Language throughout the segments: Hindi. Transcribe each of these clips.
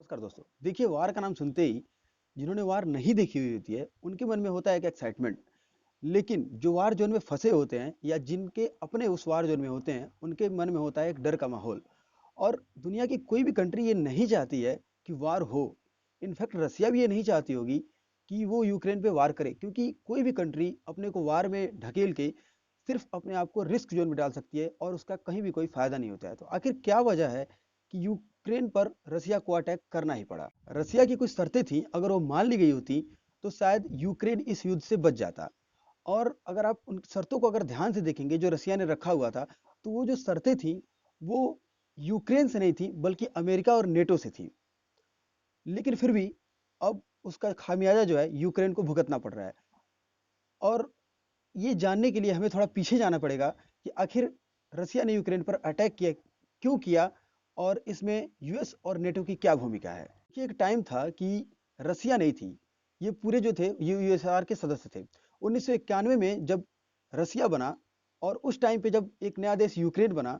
नमस्कार दोस्तों। देखिए, वार का नाम सुनते ही जिन्होंने वार नहीं देखी हुई होती है उनके मन में होता है एक एक्साइटमेंट। लेकिन जो वार जोन में फंसे होते हैं या जिनके अपने उस वार जोन में होते हैं उनके मन में होता है एक डर का माहौल। और दुनिया की कोई भी कंट्री ये नहीं चाहती है कि वार हो। इनफैक्ट रसिया भी ये नहीं चाहती होगी कि वो यूक्रेन पे वार करे, क्योंकि कोई भी कंट्री अपने को वार में ढकेल के सिर्फ अपने आप को रिस्क जोन में डाल सकती है और उसका कहीं भी कोई फायदा नहीं होता है। तो आखिर क्या वजह है कि यूक्रेन पर रसिया को अटैक करना ही पड़ा? रसिया की कुछ शर्तें थी, अगर वो मान ली गई होती तो शायद यूक्रेन इस युद्ध से बच जाता। और अगर आप उन शर्तों को अगर ध्यान से देखेंगे जो रसिया ने रखा हुआ था, तो वो जो शर्तें थी वो यूक्रेन से नहीं थी बल्कि अमेरिका और नेटो से थी। लेकिन फिर भी अब उसका खामियाजा जो है यूक्रेन को भुगतना पड़ रहा है। और ये जानने के लिए हमें थोड़ा पीछे जाना पड़ेगा कि आखिर रसिया ने यूक्रेन पर अटैक किया, क्यों किया, और इसमें यूएस और नेटो की क्या भूमिका है। ये एक टाइम था कि रसिया नहीं थी, ये पूरे जो थे यूएसआर के सदस्य थे। 1991 में जब रसिया बना और उस टाइम पे जब एक नया देश यूक्रेन बना,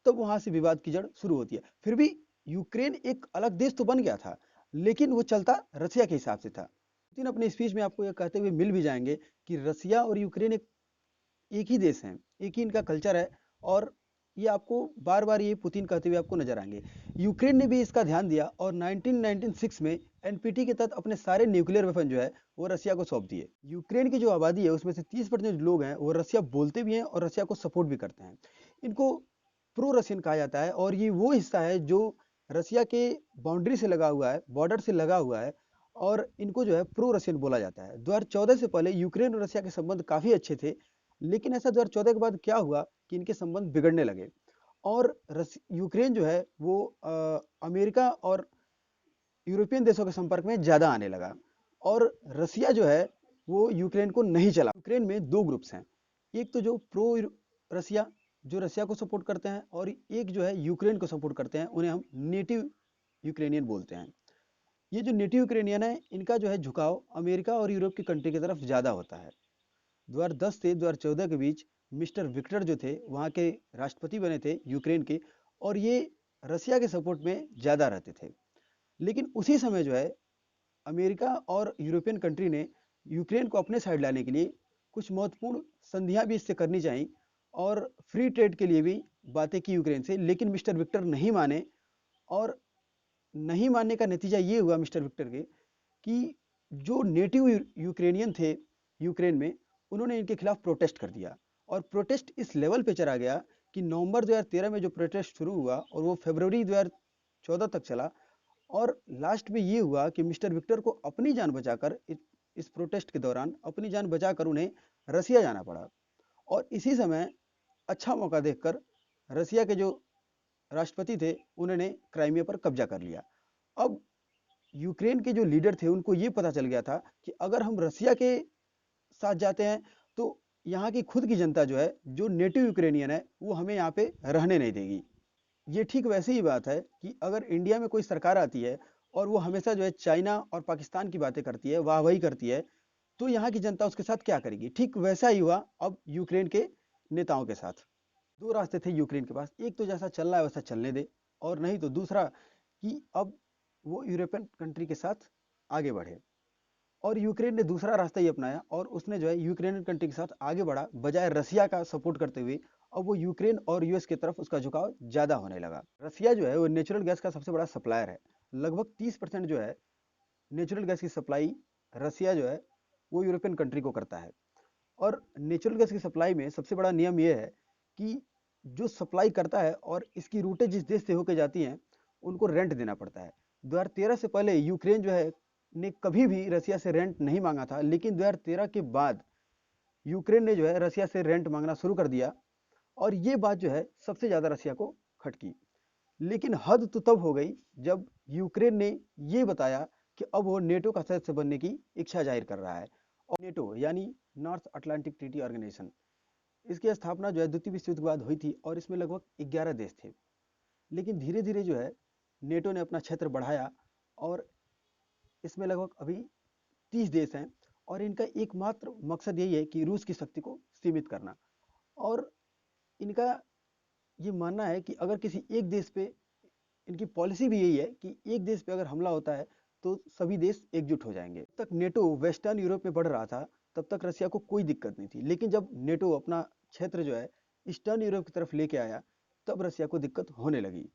तब वहां से विवाद की जड़ शुरू होती है। फिर भी यूक्रेन एक अलग देश तो बन गया था, लेकिन वो चलता रसिया के हिसाब से था। पुतिन अपने स्पीच में आपको यह कहते हुए मिल भी जाएंगे कि रसिया और यूक्रेन एक ही देश हैं, एक ही इनका कल्चर है। और ये आपको बार बार ये पुतिन कहते हुए आपको नजर आएंगे। यूक्रेन ने भी इसका ध्यान दिया और 1996 में एनपीटी के तहत अपने सारे न्यूक्लियर वेपन जो है वो रसिया को सौंप दिए। यूक्रेन की जो आबादी है उसमें से 30% लोग हैं वो रसिया बोलते भी हैं और रसिया को सपोर्ट भी करते हैं। इनको प्रो रशियन कहा जाता है और ये वो हिस्सा है जो रसिया के बाउंड्री से लगा हुआ है, बॉर्डर से लगा हुआ है। और इनको जो है प्रो रशियन बोला जाता है। 2014 से पहले यूक्रेन और रसिया के संबंध काफी अच्छे थे, लेकिन ऐसा 2014 के बाद क्या हुआ कि इनके संबंध बिगड़ने लगे। और यूक्रेन जो है वो अमेरिका और यूरोपियन देशों के संपर्क में ज्यादा आने लगा। और रसिया जो है वो यूक्रेन को नहीं चला। यूक्रेन में दो ग्रुप्स हैं, एक तो जो प्रो रसिया जो रसिया को सपोर्ट करते हैं, और एक जो है यूक्रेन को सपोर्ट करते हैं, उन्हें हम नेटिव यूक्रेनियन बोलते हैं। ये जो नेटिव यूक्रेनियन है इनका जो है झुकाव अमेरिका और यूरोप की कंट्री की तरफ ज्यादा होता है। 2010 से 2014 के बीच मिस्टर विक्टर जो थे वहाँ के राष्ट्रपति बने थे यूक्रेन के, और ये रसिया के सपोर्ट में ज़्यादा रहते थे। लेकिन उसी समय जो है अमेरिका और यूरोपियन कंट्री ने यूक्रेन को अपने साइड लाने के लिए कुछ महत्वपूर्ण संधियां भी इससे करनी चाहिए और फ्री ट्रेड के लिए भी बातें की यूक्रेन से, लेकिन मिस्टर विक्टर नहीं माने। और नहीं मानने का नतीजा ये हुआ मिस्टर विक्टर के कि जो नेटिव यूक्रेनियन थे यूक्रेन में, उन्होंने इनके खिलाफ प्रोटेस्ट कर दिया। और प्रोटेस्ट इस लेवल पे चला गया कि नवंबर 2013 में जो प्रोटेस्ट शुरू हुआ और वो फरवरी 2014 तक चला। और लास्ट में ये हुआ कि मिस्टर विक्टर को अपनी जान बचाकर इस प्रोटेस्ट के दौरान अपनी जान बचाकर उन्हें रसिया जाना पड़ा। और इसी समय अच्छा मौका देखकर रसिया के जो राष्ट्रपति थे उन्होंने क्राइमिया पर कब्जा कर लिया। अब यूक्रेन के जो लीडर थे उनको ये पता चल गया था कि अगर हम रसिया के साथ जाते हैं तो यहाँ की खुद की जनता जो है, जो नेटिव यूक्रेनियन है, वो हमें यहाँ पे रहने नहीं देगी। ये ठीक वैसे ही बात है कि अगर इंडिया में कोई सरकार आती है और वो हमेशा जो है चाइना और पाकिस्तान की बातें करती है, वाहवाही करती है, तो यहाँ की जनता उसके साथ क्या करेगी। ठीक वैसा ही हुआ अब यूक्रेन के नेताओं के साथ। दो रास्ते थे यूक्रेन के पास, एक तो जैसा चल रहा है वैसा चलने दे, और नहीं तो दूसरा कि अब वो यूरोपियन कंट्री के साथ आगे बढ़े। और यूक्रेन ने दूसरा रास्ता ही अपनाया और उसने जो है यूक्रेनियन कंट्री के साथ आगे बढ़ा, बजाय रसिया का सपोर्ट करते हुए। अब वो यूक्रेन और यूएस की तरफ उसका झुकाव ज्यादा होने लगा। रसिया जो है वो नेचुरल गैस का सबसे बड़ा सप्लायर है। लगभग 30% जो है नेचुरल गैस की सप्लाई रसिया जो है वो यूरोपियन कंट्री को करता है। और नेचुरल गैस की सप्लाई में सबसे बड़ा नियम यह है कि जो सप्लाई करता है और इसकी रूटें जिस देश से होकर जाती हैं उनको रेंट देना पड़ता है। 2013 से पहले यूक्रेन जो है ने कभी भी रसिया से रेंट नहीं मांगा था, लेकिन 2013 के बाद यूक्रेन ने जो है रसिया से रेंट मांगना शुरू कर दिया। और ये बात जो है सबसे ज्यादा रसिया को खटकी। लेकिन हद तो तब हो गई जब यूक्रेन ने ये बताया कि अब वो नेटो का सदस्य बनने की इच्छा जाहिर कर रहा है। और नेटो यानी नॉर्थ अटलांटिक ट्रीटी ऑर्गेनाइजेशन, इसकी स्थापना जो है द्वितीय विश्व युद्ध के बाद हुई थी और इसमें लगभग 11 देश थे। लेकिन धीरे धीरे जो है नेटो ने अपना क्षेत्र बढ़ाया और इसमें लगभग अभी 30 देश हैं। और इनका एकमात्र मकसद यही है कि रूस की शक्ति को सीमित करना। और इनका ये मानना है कि अगर किसी एक देश पे इनकी पॉलिसी भी यही है कि एक देश पे अगर हमला होता है तो सभी देश एकजुट हो जाएंगे। जब तक नेटो वेस्टर्न यूरोप में बढ़ रहा था तब तक रसिया को कोई दिक्कत नहीं थी, लेकिन जब नेटो अपना क्षेत्र जो है ईस्टर्न यूरोप की तरफ लेके आया तब रसिया को दिक्कत होने लगी।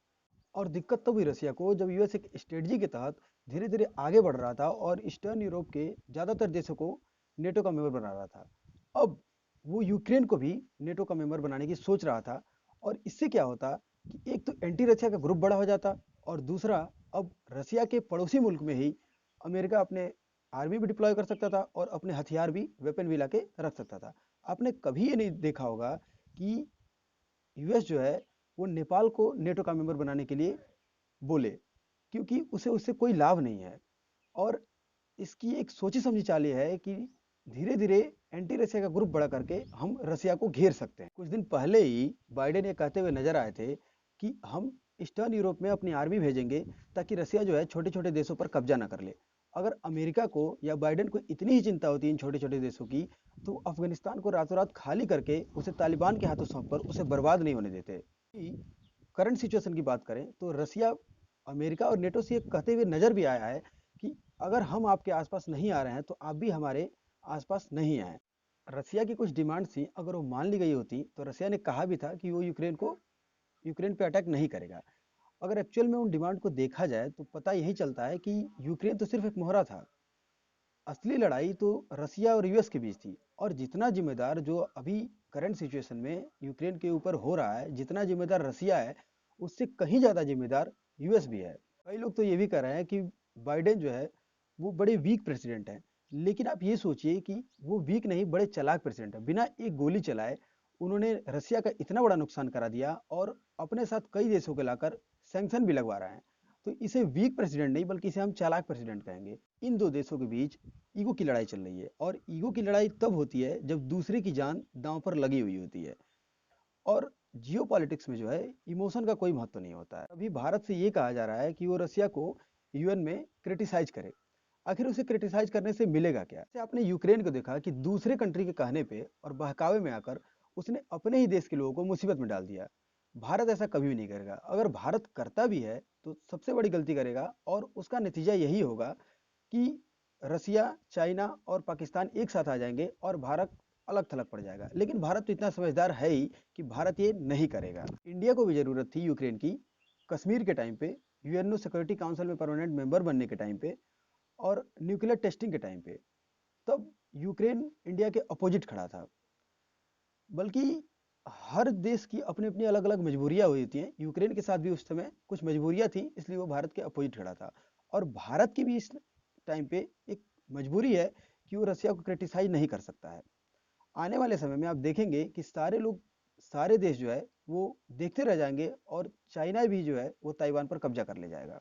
और दिक्कत तब हुई रसिया को जब यूएस एक स्ट्रेटजी के तहत धीरे धीरे आगे बढ़ रहा था और ईस्टर्न यूरोप के ज़्यादातर देशों को नेटो का मेंबर बना रहा था। अब वो यूक्रेन को भी नेटो का मेंबर बनाने की सोच रहा था, और इससे क्या होता कि एक तो एंटी रसिया का ग्रुप बड़ा हो जाता, और दूसरा अब रसिया के पड़ोसी मुल्क में ही अमेरिका अपने आर्मी भी डिप्लॉय कर सकता था और अपने हथियार भी, वेपन भी लाके रख सकता था। आपने कभी ये नहीं देखा होगा कि यूएस जो है वो नेपाल को नेटो का मेंबर बनाने के लिए बोले, क्योंकि उसे उससे कोई लाभ नहीं है। और इसकी एक सोची समझी चाल ये है कि धीरे धीरे एंटी रसिया का ग्रुप बड़ा करके हम रसिया को घेर सकते हैं। कुछ दिन पहले ही बाइडेन ये कहते हुए नजर आए थे कि हम ईस्टर्न यूरोप में अपनी आर्मी भेजेंगे ताकि रसिया जो है छोटे छोटे देशों पर कब्जा ना कर ले। अगर अमेरिका को या बाइडेन को इतनी ही चिंता होती है इन छोटे छोटे देशों की, तो अफगानिस्तान को रातों रात खाली करके उसे तालिबान के हाथों सौंप कर उसे बर्बाद नहीं होने देते। करंट सिचुएशन की बात करें तो रसिया अमेरिका और नेटो से ये कहते हुए नजर भी आया है कि अगर हम आपके आसपास नहीं आ रहे हैं तो आप भी हमारे आसपास नहीं आए। रसिया की कुछ डिमांड थी, अगर वो मान ली गई होती तो रसिया ने कहा भी था कि वो यूक्रेन पे अटैक नहीं करेगा। अगर एक्चुअल में उन डिमांड को देखा जाए तो पता यही चलता है कि यूक्रेन तो सिर्फ एक मोहरा था। असली लड़ाई तो रसिया और यूएस के बीच थी, और जितना जिम्मेदार जो अभी करंट सिचुएशन में यूक्रेन के ऊपर हो रहा है, जितना जिम्मेदार रसिया है उससे कहीं ज़्यादा जिम्मेदार यूएस भी है। कई लोग तो ये भी कह रहे हैं कि बाइडेन जो है वो बड़े वीक प्रेसिडेंट हैं, लेकिन आप ये सोचिए कि वो वीक नहीं, बड़े चालाक प्रेसिडेंट है। बिना एक गोली चलाए उन्होंने रसिया का इतना बड़ा नुकसान करा दिया और अपने साथ कई देशों को लाकर सैंक्शन भी लगवा रहे हैं। तो इसे वीक प्रेसिडेंट नहीं बल्कि इसे हम चालाक प्रेसिडेंट कहेंगे। इन दो देशों के बीच ईगो की लड़ाई चल रही है, और ईगो की लड़ाई तब होती है जब दूसरे की जान दांव पर लगी हुई होती है। और जियो पॉलिटिक्स में जो है इमोशन का कोई महत्व नहीं होता है। अभी भारत से ये कहा जा रहा है कि वो रसिया को यूएन में क्रिटिसाइज करे। आखिर उसे क्रिटिसाइज करने से मिलेगा क्या? जैसे आपने यूक्रेन को देखा कि दूसरे कंट्री के कहने पे और बहकावे में आकर उसने अपने ही देश के लोगों को मुसीबत में डाल दिया। भारत ऐसा कभी भी नहीं करेगा। अगर भारत करता भी है तो सबसे बड़ी गलती करेगा, और उसका नतीजा यही होगा कि रसिया, चाइना और पाकिस्तान एक साथ आ जाएंगे और भारत अलग थलग पड़ जाएगा। लेकिन भारत तो इतना समझदार है ही कि भारत ये नहीं करेगा। इंडिया को भी जरूरत थी यूक्रेन की कश्मीर के टाइम पे, यूएनओ सिक्योरिटी काउंसिल में परमानेंट मेंबर बनने के टाइम पे, और न्यूक्लियर टेस्टिंग के टाइम पे। तब यूक्रेन इंडिया के अपोजिट खड़ा था। बल्कि हर देश की अपनी अपनी अलग अलग मजबूरियां हुई थी। यूक्रेन के साथ भी उस समय कुछ मजबूरियां थी, इसलिए वो भारत के अपोजिट खड़ा था। और भारत की भी इस टाइम पे एक मजबूरी है कि वो रसिया को क्रिटिसाइज नहीं कर सकता है। आने वाले समय में आप देखेंगे कि सारे लोग, सारे देश जो है वो देखते रह जाएंगे, और चाइना भी जो है वो ताइवान पर कब्जा कर ले जाएगा।